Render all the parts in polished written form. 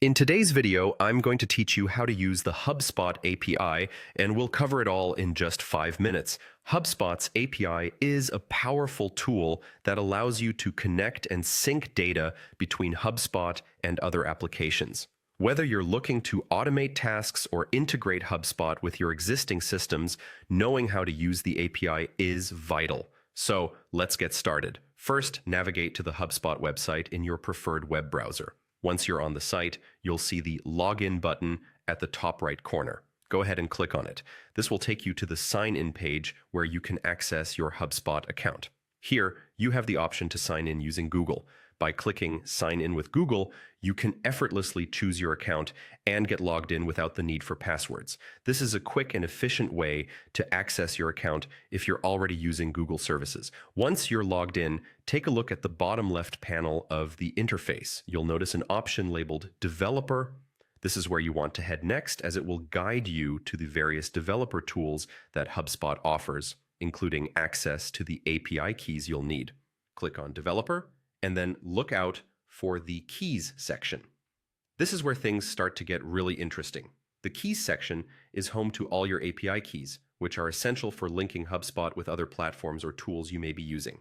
In today's video, I'm going to teach you how to use the HubSpot API, and we'll cover it all in just 5 minutes. HubSpot's API is a powerful tool that allows you to connect and sync data between HubSpot and other applications. Whether you're looking to automate tasks or integrate HubSpot with your existing systems, knowing how to use the API is vital. So let's get started. First, navigate to the HubSpot website in your preferred web browser. Once you're on the site, you'll see the Login button at the top right corner. Go ahead and click on it. This will take you to the Sign In page where you can access your HubSpot account. Here, you have the option to sign in using Google. By clicking Sign In with Google, you can effortlessly choose your account and get logged in without the need for passwords. This is a quick and efficient way to access your account if you're already using Google services. Once you're logged in, take a look at the bottom left panel of the interface. You'll notice an option labeled Developer. This is where you want to head next, as it will guide you to the various developer tools that HubSpot offers, including access to the API keys you'll need. Click on Developer, and then look out for the Keys section. This is where things start to get really interesting. The Keys section is home to all your API keys, which are essential for linking HubSpot with other platforms or tools you may be using.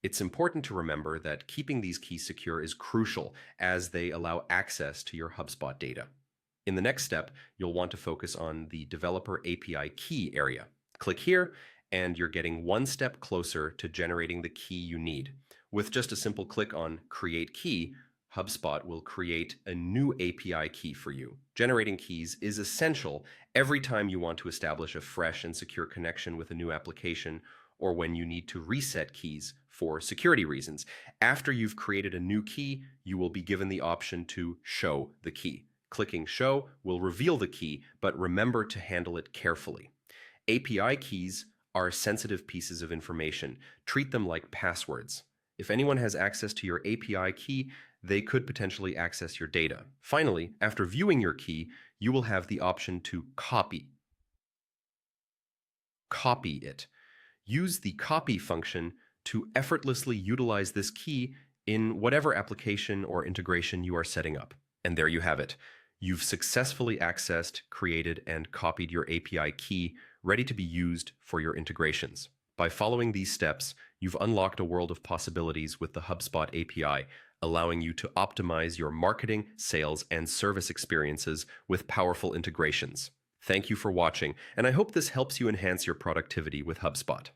It's important to remember that keeping these keys secure is crucial, as they allow access to your HubSpot data. In the next step, you'll want to focus on the Developer API Key area. Click here, and you're getting one step closer to generating the key you need. With just a simple click on Create Key, HubSpot will create a new API key for you. Generating keys is essential every time you want to establish a fresh and secure connection with a new application, or when you need to reset keys for security reasons. After you've created a new key, you will be given the option to show the key. Clicking Show will reveal the key, but remember to handle it carefully. API keys are sensitive pieces of information. Treat them like passwords. If anyone has access to your API key, they could potentially access your data. Finally, after viewing your key, you will have the option to copy it. Use the copy function to effortlessly utilize this key in whatever application or integration you are setting up. And there you have it. You've successfully accessed, created, and copied your API key, ready to be used for your integrations. By following these steps, you've unlocked a world of possibilities with the HubSpot API, allowing you to optimize your marketing, sales, and service experiences with powerful integrations. Thank you for watching, and I hope this helps you enhance your productivity with HubSpot.